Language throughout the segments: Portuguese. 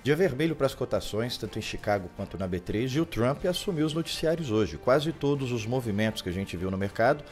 Dia vermelho para as cotações, tanto em Chicago quanto na B3, e o Trump assumiu os noticiários hoje. Quase todos os movimentos que a gente viu no mercado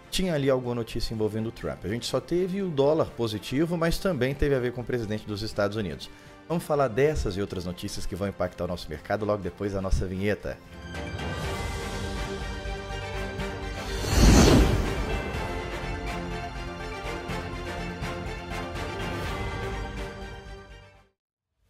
tinha ali alguma notícia envolvendo o Trump. A gente só teve o dólar positivo, mas também teve a ver com o presidente dos Estados Unidos. Vamos falar dessas e outras notícias que vão impactar o nosso mercado logo depois da nossa vinheta.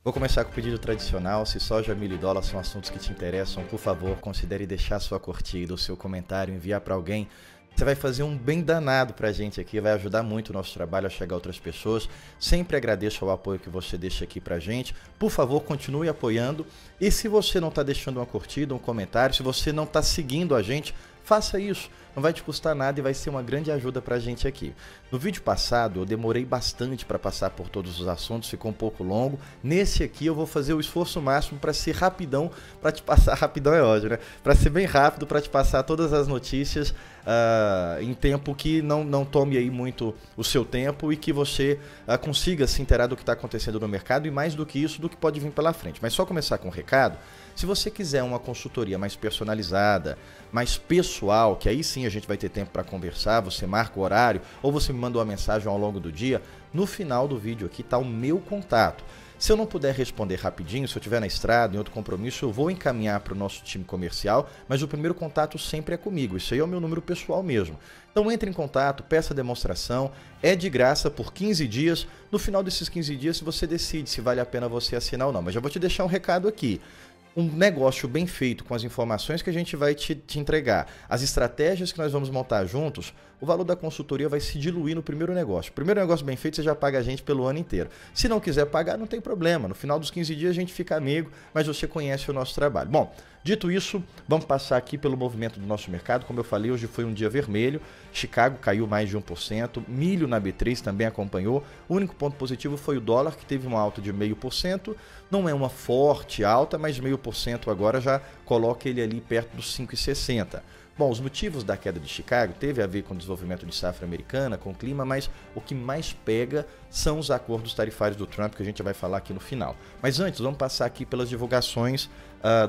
Vou começar com o pedido tradicional. Se soja, milho e dólar são assuntos que te interessam, por favor, considere deixar sua curtida, o seu comentário, enviar para alguém. Você vai fazer um bem danado pra gente aqui, vai ajudar muito o nosso trabalho a chegar a outras pessoas. Sempre agradeço o apoio que você deixa aqui pra gente. Por favor, continue apoiando. E se você não está deixando uma curtida, um comentário, se você não está seguindo a gente, faça isso. Não vai te custar nada e vai ser uma grande ajuda pra gente aqui. No vídeo passado eu demorei bastante para passar por todos os assuntos, ficou um pouco longo. Nesse aqui eu vou fazer o esforço máximo para ser rapidão, para te passar, rapidão é ódio, né? Para ser bem rápido, para te passar todas as notícias em tempo que não tome aí muito o seu tempo e que você consiga se inteirar do que está acontecendo no mercado e mais do que isso, do que pode vir pela frente. Mas só começar com um recado. Se você quiser uma consultoria mais personalizada, mais pessoal, que aí sim a gente vai ter tempo para conversar, você marca o horário ou você me manda uma mensagem ao longo do dia, no final do vídeo aqui está o meu contato. Se eu não puder responder rapidinho, se eu estiver na estrada, em outro compromisso, eu vou encaminhar para o nosso time comercial, mas o primeiro contato sempre é comigo, isso aí é o meu número pessoal mesmo. Então entre em contato, peça a demonstração, é de graça por 15 dias, no final desses 15 dias você decide se vale a pena você assinar ou não, mas já vou te deixar um recado aqui. Um negócio bem feito com as informações que a gente vai te entregar, as estratégias que nós vamos montar juntos, o valor da consultoria vai se diluir no primeiro negócio. O primeiro negócio bem feito você já paga a gente pelo ano inteiro. Se não quiser pagar, não tem problema. No final dos 15 dias a gente fica amigo, mas você conhece o nosso trabalho. Bom, dito isso, vamos passar aqui pelo movimento do nosso mercado. Como eu falei, hoje foi um dia vermelho. Chicago caiu mais de 1%. Milho na B3 também acompanhou. O único ponto positivo foi o dólar, que teve uma alta de 0,5%. Não é uma forte alta, mas 0,5% agora já coloca ele ali perto dos 5,60%. Bom, os motivos da queda de Chicago teve a ver com o desenvolvimento de safra americana, com o clima, mas o que mais pega são os acordos tarifários do Trump, que a gente vai falar aqui no final. Mas antes, vamos passar aqui pelas divulgações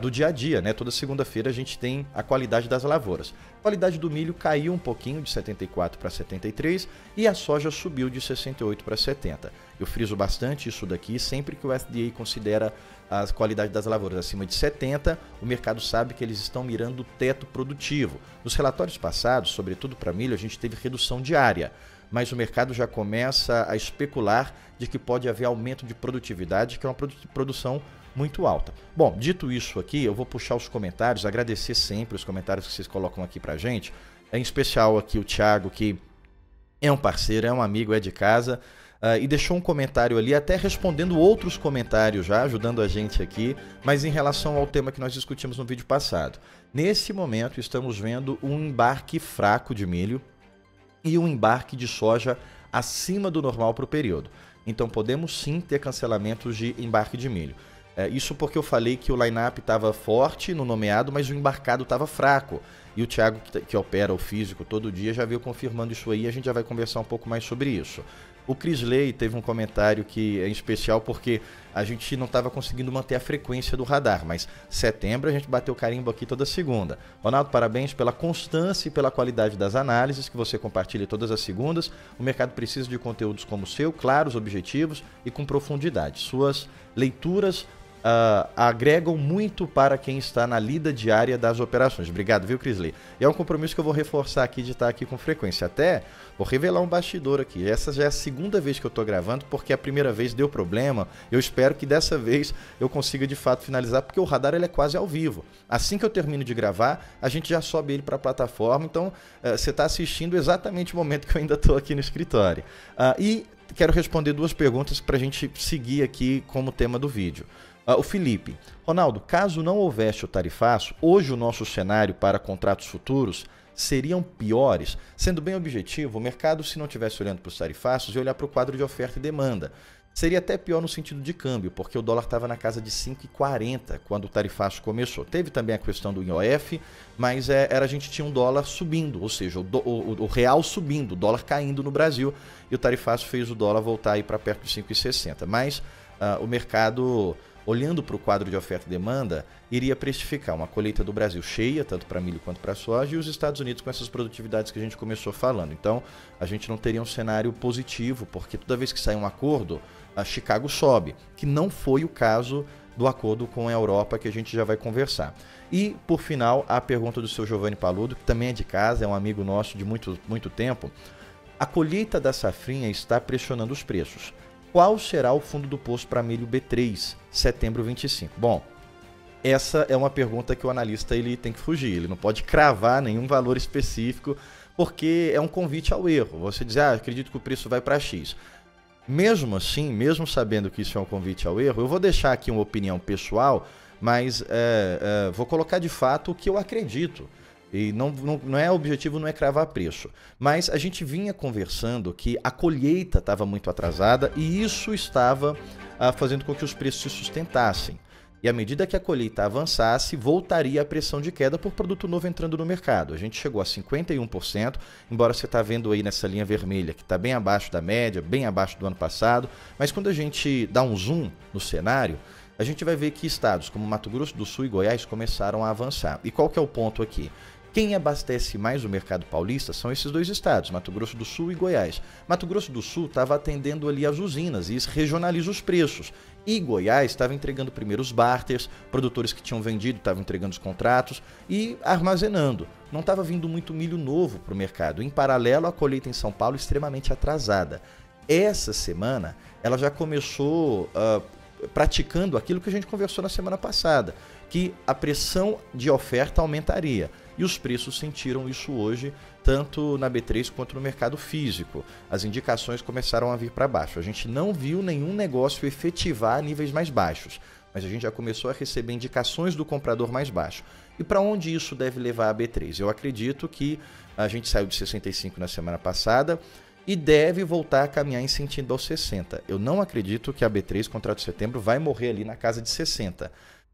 do dia a dia, né? Toda segunda-feira a gente tem a qualidade das lavouras. A qualidade do milho caiu um pouquinho, de 74 para 73, e a soja subiu de 68 para 70. Eu friso bastante isso daqui, sempre que o USDA considera a qualidade das lavouras acima de 70, o mercado sabe que eles estão mirando o teto produtivo. Nos relatórios passados, sobretudo para milho, a gente teve redução diária, mas o mercado já começa a especular de que pode haver aumento de produtividade, que é uma produção muito alta. Bom, dito isso aqui, eu vou puxar os comentários, agradecer sempre os comentários que vocês colocam aqui pra gente, em especial aqui o Thiago, que é um parceiro, é um amigo, é de casa, e deixou um comentário ali, até respondendo outros comentários já, ajudando a gente aqui, mas em relação ao tema que nós discutimos no vídeo passado. Nesse momento estamos vendo um embarque fraco de milho e um embarque de soja acima do normal para o período. Então podemos sim ter cancelamentos de embarque de milho. Isso porque eu falei que o line-up estava forte no nomeado, mas o embarcado estava fraco. E o Thiago, que opera o físico todo dia, já veio confirmando isso aí, a gente já vai conversar um pouco mais sobre isso. O Crisley teve um comentário que é especial porque a gente não estava conseguindo manter a frequência do radar, mas setembro a gente bateu carimbo aqui toda segunda. Ronaldo, parabéns pela constância e pela qualidade das análises que você compartilha todas as segundas. O mercado precisa de conteúdos como o seu, claros, objetivos e com profundidade. Suas leituras agregam muito para quem está na lida diária das operações. Obrigado, viu, Crisley? E é um compromisso que eu vou reforçar aqui de estar aqui com frequência. Até vou revelar um bastidor aqui. Essa já é a segunda vez que eu estou gravando, porque a primeira vez deu problema. Eu espero que dessa vez eu consiga de fato finalizar, porque o radar ele é quase ao vivo. Assim que eu termino de gravar, a gente já sobe ele para a plataforma. Então, você está assistindo exatamente o momento que eu ainda estou aqui no escritório. E quero responder duas perguntas para a gente seguir aqui como tema do vídeo. O Felipe, Ronaldo, caso não houvesse o tarifaço, hoje o nosso cenário para contratos futuros seriam piores? Sendo bem objetivo, o mercado, se não estivesse olhando para os tarifaços, ia olhar para o quadro de oferta e demanda. Seria até pior no sentido de câmbio, porque o dólar estava na casa de 5,40 quando o tarifaço começou. Teve também a questão do IOF, mas a gente tinha um dólar subindo, ou seja, o real subindo, o dólar caindo no Brasil, e o tarifaço fez o dólar voltar aí para perto de 5,60. Mas o mercado olhando para o quadro de oferta e demanda, iria precificar uma colheita do Brasil cheia, tanto para milho quanto para soja, e os Estados Unidos com essas produtividades que a gente começou falando. Então, a gente não teria um cenário positivo, porque toda vez que sai um acordo, a Chicago sobe, que não foi o caso do acordo com a Europa, que a gente já vai conversar. E, por final, a pergunta do seu Giovanni Paludo, que também é de casa, é um amigo nosso de muito tempo. A colheita da safrinha está pressionando os preços. Qual será o fundo do poço para milho B3, setembro 25? Bom, essa é uma pergunta que o analista ele tem que fugir. Ele não pode cravar nenhum valor específico, porque é um convite ao erro. Você diz, acredito que o preço vai para X. Mesmo assim, mesmo sabendo que isso é um convite ao erro, eu vou deixar aqui uma opinião pessoal, mas vou colocar de fato o que eu acredito. E não é objetivo, não é cravar preço. Mas a gente vinha conversando que a colheita estava muito atrasada e isso estava fazendo com que os preços se sustentassem. E à medida que a colheita avançasse, voltaria a pressão de queda por produto novo entrando no mercado. A gente chegou a 51%, embora você está vendo aí nessa linha vermelha, que está bem abaixo da média, bem abaixo do ano passado. Mas quando a gente dá um zoom no cenário, a gente vai ver que estados como Mato Grosso do Sul e Goiás começaram a avançar. E qual que é o ponto aqui? Quem abastece mais o mercado paulista são esses dois estados, Mato Grosso do Sul e Goiás. Mato Grosso do Sul estava atendendo ali as usinas e isso regionaliza os preços. E Goiás estava entregando primeiro os barters, produtores que tinham vendido estavam entregando os contratos e armazenando. Não estava vindo muito milho novo para o mercado. Em paralelo, a colheita em São Paulo extremamente atrasada. Essa semana, ela já começou praticando aquilo que a gente conversou na semana passada, que a pressão de oferta aumentaria. E os preços sentiram isso hoje, tanto na B3 quanto no mercado físico. As indicações começaram a vir para baixo. A gente não viu nenhum negócio efetivar a níveis mais baixos, mas a gente já começou a receber indicações do comprador mais baixo. E para onde isso deve levar a B3? Eu acredito que a gente saiu de 65 na semana passada e deve voltar a caminhar em sentido aos 60. Eu não acredito que a B3, contrato de setembro, vai morrer ali na casa de 60.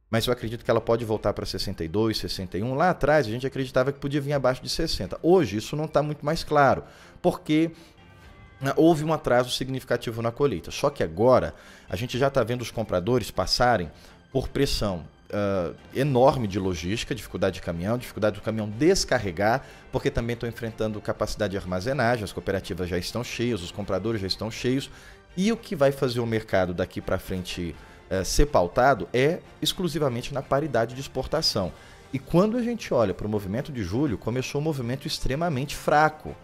Mas eu acredito que ela pode voltar para 62, 61. Lá atrás a gente acreditava que podia vir abaixo de 60. Hoje isso não está muito mais claro, porque houve um atraso significativo na colheita. Só que agora a gente já está vendo os compradores passarem por pressão enorme de logística, dificuldade do caminhão descarregar, porque também estão enfrentando capacidade de armazenagem, as cooperativas já estão cheias, os compradores já estão cheios. E o que vai fazer o mercado daqui para frente ser pautado é exclusivamente na paridade de exportação. E quando a gente olha para o movimento de julho, começou um movimento extremamente fraco.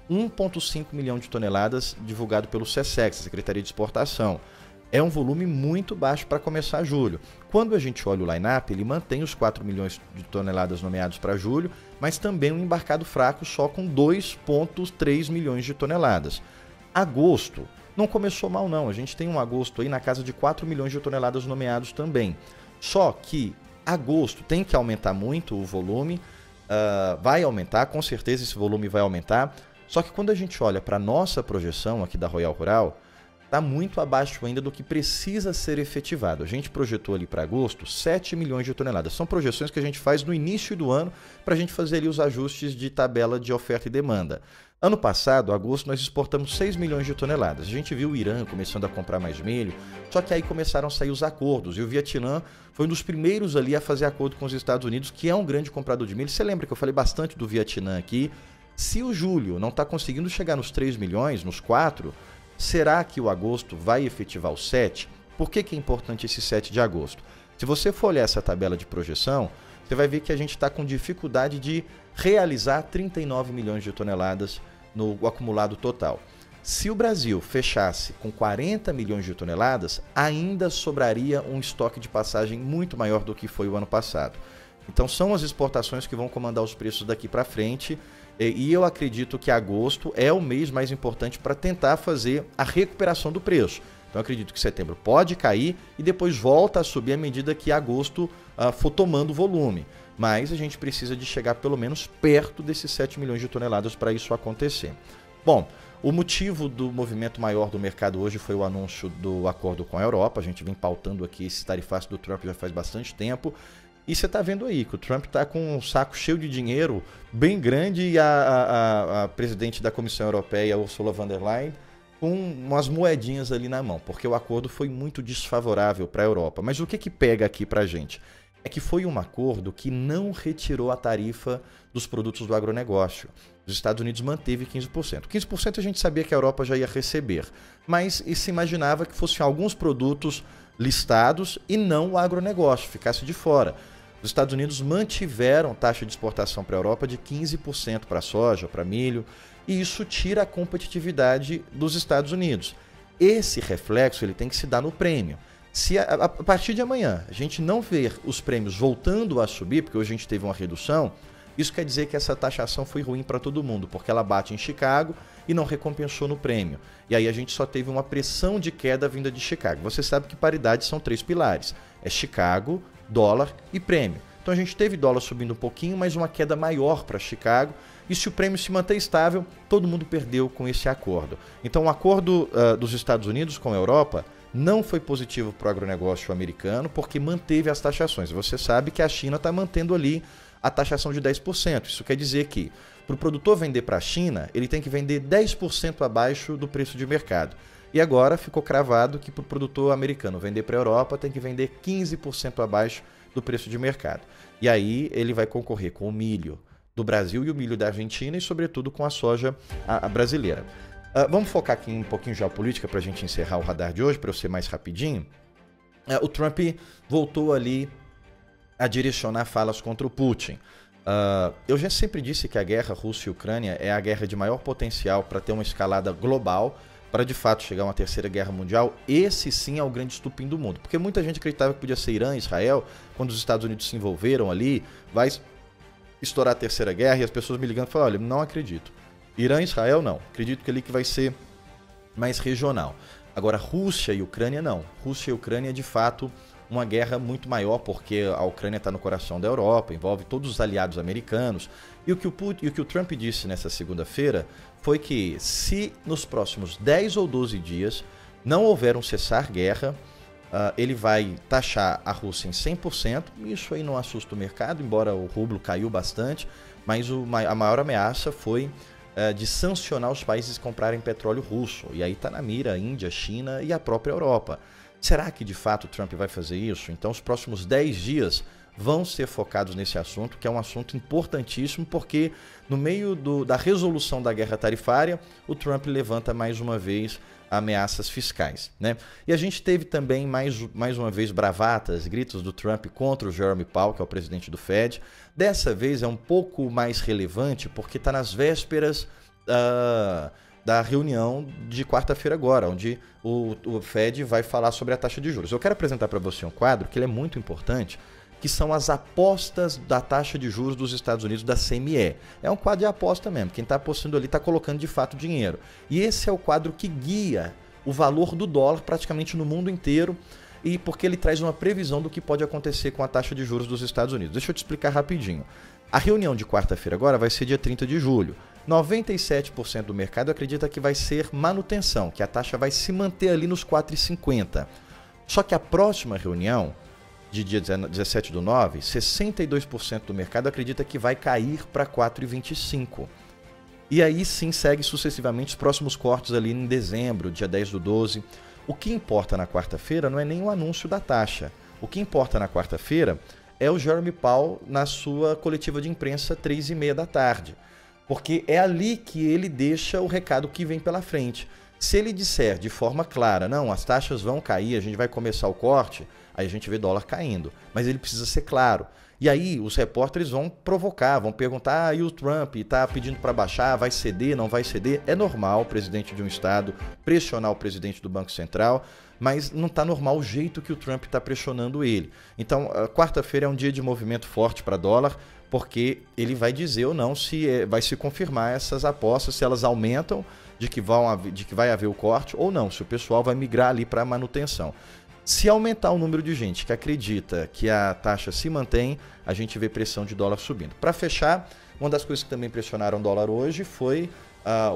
1,5 milhão de toneladas divulgado pelo SESEX, Secretaria de Exportação. É um volume muito baixo para começar julho. Quando a gente olha o line-up, ele mantém os 4 milhões de toneladas nomeados para julho, mas também um embarcado fraco só com 2,3 milhões de toneladas. Agosto não começou mal não, a gente tem um agosto aí na casa de 4 milhões de toneladas nomeados também. Só que agosto tem que aumentar muito o volume, vai aumentar, com certeza esse volume vai aumentar. Só que quando a gente olha para a nossa projeção aqui da Royal Rural, está muito abaixo ainda do que precisa ser efetivado. A gente projetou ali para agosto 7 milhões de toneladas. São projeções que a gente faz no início do ano para a gente fazer ali os ajustes de tabela de oferta e demanda. Ano passado, agosto, nós exportamos 6 milhões de toneladas. A gente viu o Irã começando a comprar mais milho, só que aí começaram a sair os acordos. E o Vietnã foi um dos primeiros ali a fazer acordo com os Estados Unidos, que é um grande comprador de milho. Você lembra que eu falei bastante do Vietnã aqui? Se o julho não está conseguindo chegar nos 3 milhões, nos 4, será que o agosto vai efetivar o 7? Por que é importante esse 7 de agosto? Se você for olhar essa tabela de projeção, você vai ver que a gente está com dificuldade de realizar 39 milhões de toneladas no acumulado total. Se o Brasil fechasse com 40 milhões de toneladas, ainda sobraria um estoque de passagem muito maior do que foi o ano passado. Então são as exportações que vão comandar os preços daqui para frente, e eu acredito que agosto é o mês mais importante para tentar fazer a recuperação do preço. Então eu acredito que setembro pode cair e depois volta a subir à medida que agosto for tomando volume. Mas a gente precisa de chegar pelo menos perto desses 7 milhões de toneladas para isso acontecer. Bom, o motivo do movimento maior do mercado hoje foi o anúncio do acordo com a Europa. A gente vem pautando aqui esse tarifaço do Trump já faz bastante tempo. E você está vendo aí que o Trump está com um saco cheio de dinheiro bem grande e a presidente da Comissão Europeia, Ursula von der Leyen, com umas moedinhas ali na mão, porque o acordo foi muito desfavorável para a Europa. Mas o que pega aqui para a gente? É que foi um acordo que não retirou a tarifa dos produtos do agronegócio. Os Estados Unidos manteve 15%. 15% a gente sabia que a Europa já ia receber, mas se imaginava que fossem alguns produtos listados e não o agronegócio, ficasse de fora. Os Estados Unidos mantiveram taxa de exportação para a Europa de 15% para soja, para milho, e isso tira a competitividade dos Estados Unidos. Esse reflexo ele tem que se dar no prêmio. Se a partir de amanhã a gente não ver os prêmios voltando a subir, porque hoje a gente teve uma redução, isso quer dizer que essa taxação foi ruim para todo mundo, porque ela bate em Chicago e não recompensou no prêmio. E aí a gente só teve uma pressão de queda vinda de Chicago. Você sabe que paridade são 3 pilares. É Chicago, dólar e prêmio. Então a gente teve dólar subindo um pouquinho, mas uma queda maior para Chicago. E se o prêmio se manter estável, todo mundo perdeu com esse acordo. Então o acordo dos Estados Unidos com a Europa não foi positivo para o agronegócio americano, porque manteve as taxações. Você sabe que a China está mantendo ali a taxação de 10%. Isso quer dizer que para o produtor vender para a China, ele tem que vender 10% abaixo do preço de mercado. E agora ficou cravado que para o produtor americano vender para a Europa tem que vender 15% abaixo do preço de mercado. E aí ele vai concorrer com o milho do Brasil e o milho da Argentina e, sobretudo, com a soja brasileira. Vamos focar aqui um pouquinho em geopolítica para a gente encerrar o radar de hoje, para eu ser mais rapidinho. O Trump voltou ali a direcionar falas contra o Putin. Eu já sempre disse que a guerra Rússia e Ucrânia é a guerra de maior potencial para ter uma escalada global, para de fato chegar a uma terceira guerra mundial. Esse sim é o grande estupim do mundo, porque muita gente acreditava que podia ser Irã e Israel. Quando os Estados Unidos se envolveram ali, vai estourar a terceira guerra, e as pessoas me ligando e falam, olha, não acredito. Irã e Israel não, acredito que ali que vai ser mais regional. Agora Rússia e Ucrânia não. Rússia e Ucrânia é de fato uma guerra muito maior, porque a Ucrânia está no coração da Europa, envolve todos os aliados americanos. E o que o Trump disse nessa segunda-feira foi que se nos próximos 10 ou 12 dias não houver um cessar-guerra, ele vai taxar a Rússia em 100%. Isso aí não assusta o mercado, embora o rublo caiu bastante, mas a maior ameaça foi de sancionar os países que comprarem petróleo russo. E aí está na mira a Índia, a China e a própria Europa. Será que de fato o Trump vai fazer isso? Então os próximos 10 dias vão ser focados nesse assunto, que é um assunto importantíssimo, porque no meio da resolução da guerra tarifária, o Trump levanta mais uma vez ameaças fiscais, né? E a gente teve também mais uma vez bravatas, gritos do Trump contra o Jerome Powell, que é o presidente do Fed. Dessa vez é um pouco mais relevante porque está nas vésperas da reunião de quarta-feira agora, onde o Fed vai falar sobre a taxa de juros. Eu quero apresentar para você um quadro que ele é muito importante, que são as apostas da taxa de juros dos Estados Unidos, da CME. É um quadro de aposta mesmo, quem está apostando ali está colocando de fato dinheiro. E esse é o quadro que guia o valor do dólar praticamente no mundo inteiro, e porque ele traz uma previsão do que pode acontecer com a taxa de juros dos Estados Unidos. Deixa eu te explicar rapidinho. A reunião de quarta-feira agora vai ser dia 30 de julho. 97% do mercado acredita que vai ser manutenção, que a taxa vai se manter ali nos 4,50. Só que a próxima reunião, de dia 17/9, 62% do mercado acredita que vai cair para 4,25. E aí sim segue sucessivamente os próximos cortes ali em dezembro, dia 10/12. O que importa na quarta-feira não é nem o anúncio da taxa. O que importa na quarta-feira é o Jerome Powell na sua coletiva de imprensa 3h30 da tarde. Porque é ali que ele deixa o recado que vem pela frente. Se ele disser de forma clara, não, as taxas vão cair, a gente vai começar o corte, aí a gente vê dólar caindo. Mas ele precisa ser claro. E aí os repórteres vão provocar, vão perguntar, e o Trump está pedindo para baixar, vai ceder, não vai ceder? É normal o presidente de um estado pressionar o presidente do Banco Central, mas não está normal o jeito que o Trump está pressionando ele. Então, quarta-feira é um dia de movimento forte para dólar, porque ele vai dizer ou não se vai se confirmar essas apostas, se elas aumentam de que vai haver o corte ou não, se o pessoal vai migrar ali para a manutenção. Se aumentar o número de gente que acredita que a taxa se mantém, a gente vê pressão de dólar subindo. Para fechar, uma das coisas que também pressionaram o dólar hoje foi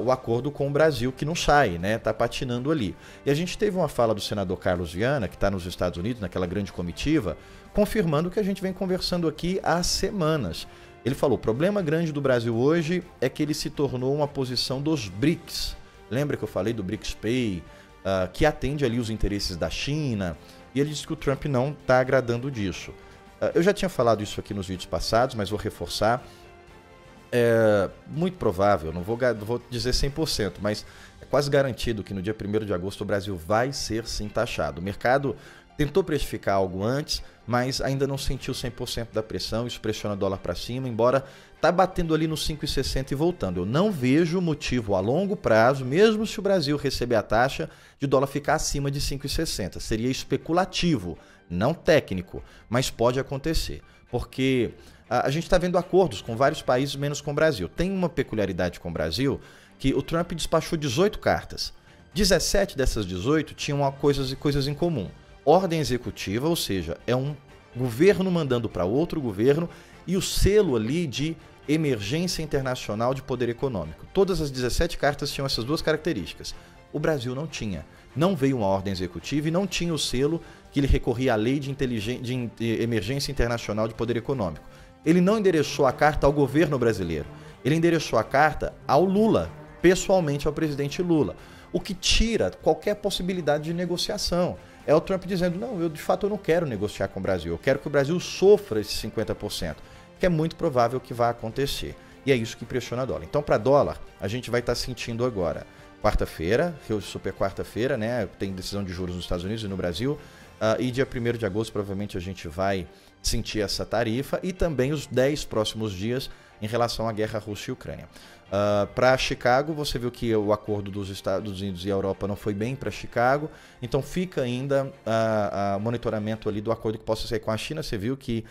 o acordo com o Brasil, que não sai, né? Está patinando ali. E a gente teve uma fala do senador Carlos Viana, que está nos Estados Unidos, naquela grande comitiva, confirmando o que a gente vem conversando aqui há semanas. Ele falou, o problema grande do Brasil hoje é que ele se tornou uma posição dos BRICS. Lembra que eu falei do BRICS Pay, que atende ali os interesses da China, e ele disse que o Trump não está agradando disso. Eu já tinha falado isso aqui nos vídeos passados, mas vou reforçar. É muito provável, não vou dizer 100%, mas é quase garantido que no dia 1º de agosto o Brasil vai ser sim taxado. O mercado tentou precificar algo antes, mas ainda não sentiu 100% da pressão, isso pressiona o dólar para cima, embora está batendo ali nos 5,60 e voltando. Eu não vejo motivo a longo prazo, mesmo se o Brasil receber a taxa, de dólar ficar acima de 5,60. Seria especulativo, não técnico, mas pode acontecer, porque a gente está vendo acordos com vários países, menos com o Brasil. Tem uma peculiaridade com o Brasil, que o Trump despachou 18 cartas. 17 dessas 18 tinham coisas em comum. Ordem executiva, ou seja, é um governo mandando para outro governo, e o selo ali de emergência internacional de poder econômico. Todas as 17 cartas tinham essas duas características. O Brasil não tinha. Não veio uma ordem executiva e não tinha o selo que ele recorria à lei de emergência internacional de poder econômico. Ele não endereçou a carta ao governo brasileiro. Ele endereçou a carta ao Lula, pessoalmente ao presidente Lula, o que tira qualquer possibilidade de negociação. É o Trump dizendo, não, de fato eu não quero negociar com o Brasil, eu quero que o Brasil sofra esses 50%, que é muito provável que vá acontecer. E é isso que pressiona o dólar. Então, para dólar, a gente vai estar sentindo agora, quarta-feira, super quarta-feira, né? Tem decisão de juros nos Estados Unidos e no Brasil, e dia 1º de agosto provavelmente a gente vai sentir essa tarifa, e também os 10 próximos dias em relação à guerra Rússia e Ucrânia. Para Chicago, você viu que o acordo dos Estados Unidos e a Europa não foi bem para Chicago, então fica ainda o monitoramento ali do acordo que possa sair com a China. Você viu que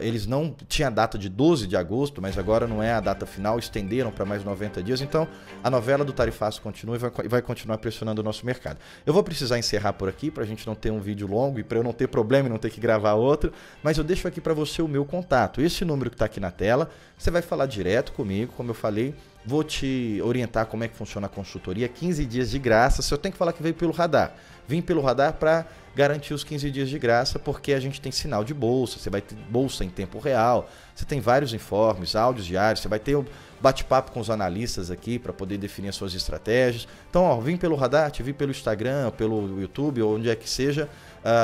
eles não tinham a data de 12 de agosto, mas agora não é a data final, estenderam para mais 90 dias, então a novela do tarifaço continua e vai continuar pressionando o nosso mercado. Eu vou precisar encerrar por aqui para a gente não ter um vídeo longo e para eu não ter problema e não ter que gravar outro, mas eu deixo aqui para você o meu contato, esse número que está aqui na tela. Você vai falar direto comigo, como eu falei, vou te orientar como é que funciona a consultoria, 15 dias de graça. Se eu tenho que falar que veio pelo radar, vim pelo radar para garantir os 15 dias de graça, porque a gente tem sinal de bolsa, você vai ter bolsa em tempo real, você tem vários informes, áudios diários, você vai ter um bate-papo com os analistas aqui para poder definir as suas estratégias. Então, ó, vim pelo radar, te vi pelo Instagram, pelo YouTube, ou onde é que seja,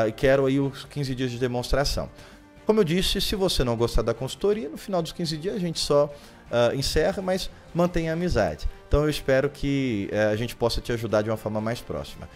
e quero aí os 15 dias de demonstração. Como eu disse, se você não gostar da consultoria, no final dos 15 dias a gente só encerra, mas mantém a amizade. Então eu espero que a gente possa te ajudar de uma forma mais próxima.